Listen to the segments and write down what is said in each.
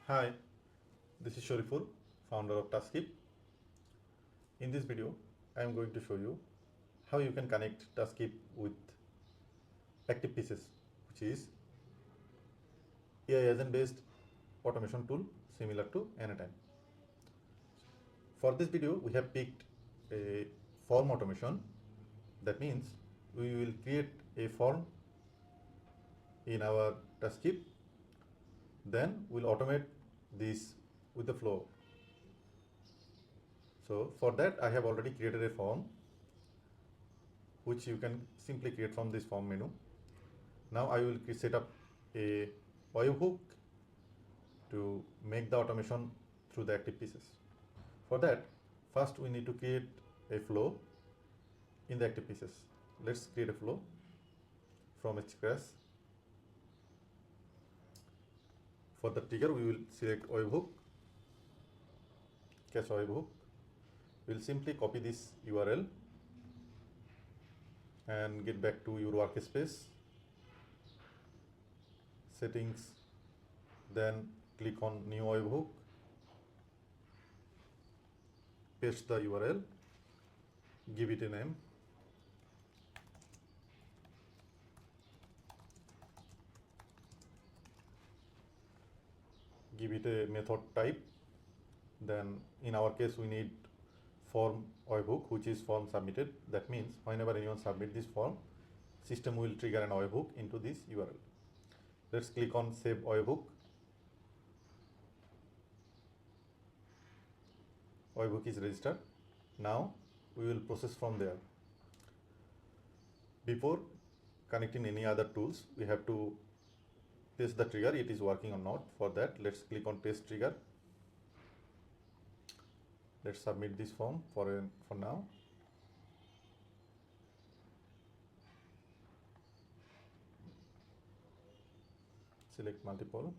Hi, this is Shariful, founder of Taskip. In this video, I am going to show you how you can connect Taskip with ActivePieces, which is AI agent based automation tool similar to Anytime. For this video, we have picked a form automation. That means we will create a form in our Taskip, then we'll automate this with the flow. So for that, I have already created a form which you can simply create from this form menu. Now I will set up a webhook to make the automation through the ActivePieces. For that, first we need to create a flow in the ActivePieces. Let's create a flow from scratch. For the trigger, we will select webhook, catch webhook. We'll simply copy this URL and get back to your workspace, settings, then click on new webhook, paste the URL, give it a name, give it a method type. Then in our case we need form webhook, which is form submitted. That means whenever anyone submit this form, system will trigger an webhook into this URL. Let's click on save webhook. Webhook is registered. Now we will process from there. Before connecting any other tools, we have to test the trigger, it is working or not. For that, let's click on test trigger. Let's submit this form for now. Select multiple,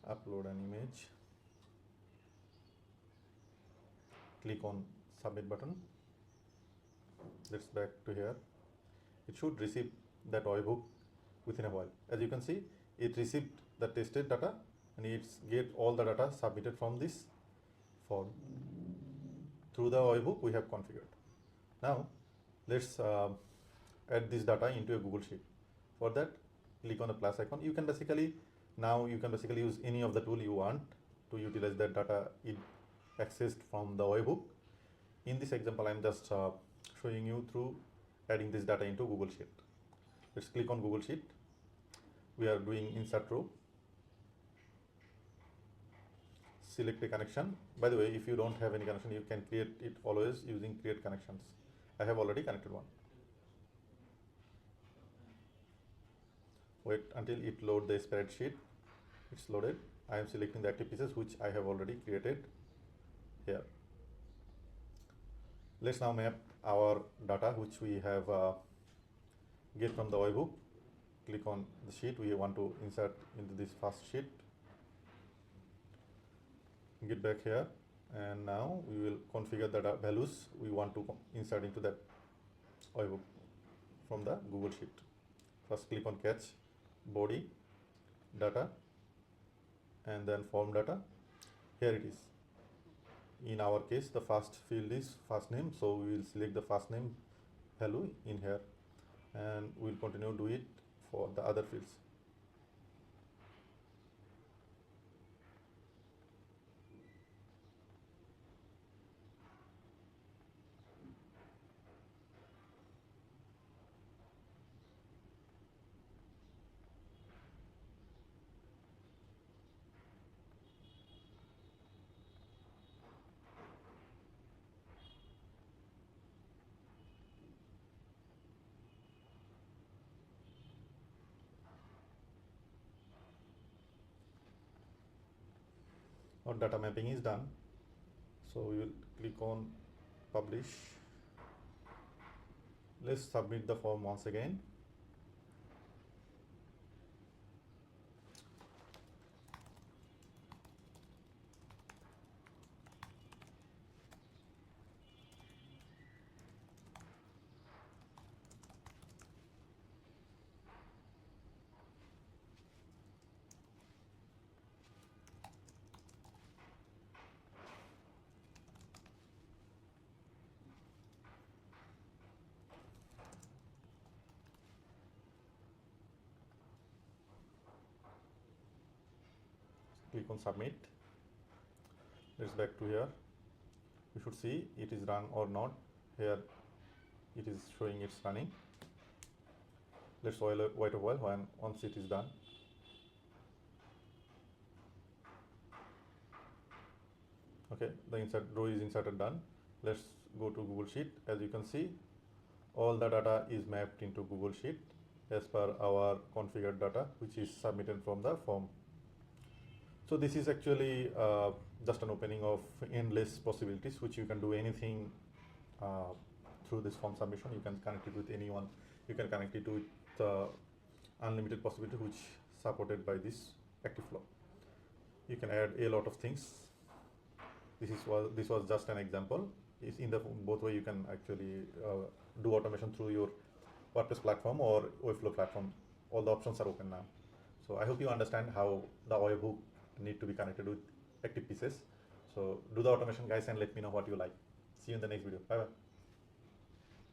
upload an image, click on submit button. Let's back to here. It should receive that webhook within a while. As you can see, it received the tested data and it's get all the data submitted from this form through the webhook we have configured. Now let's add this data into a Google Sheet. For that, click on the plus icon. You can basically use any of the tool you want to utilize that data it accessed from the webhook. In this example, I'm just showing you through adding this data into Google Sheet. Let's click on Google Sheet. We are doing insert row. Select a connection. By the way, if you don't have any connection, you can create it always using create connections. I have already connected one. Wait until it loads the spreadsheet. It's loaded. I am selecting the ActivePieces which I have already created here. Let's now map our data which we have get from the webhook. Click on the sheet we want to insert into this first sheet. Get back here, and now we will configure the values we want to insert into that webhook from the Google Sheet. First click on catch body data and then form data. Here it is. In our case, the first field is first name, so we will select the first name value in here and we will continue to do it for the other fields. Our data mapping is done, so we will click on publish. Let's submit the form once again. click on submit. Let's back to here. You should see it is run or not. Here it is showing it's running. Let's wait a while once it is done. Okay, the insert row is inserted done. Let's go to Google Sheet. As you can see, all the data is mapped into Google Sheet as per our configured data, which is submitted from the form. So this is actually just an opening of endless possibilities, which you can do anything through this form submission. You can connect it with anyone. You can connect it with unlimited possibility, which supported by this active flow. You can add a lot of things. This was just an example. It's in the both way. You can actually do automation through your WordPress platform or Webflow platform. All the options are open now. So I hope you understand how the webhook need to be connected with ActivePieces. So do the automation, guys, and let me know what you like. See you in the next video. Bye bye.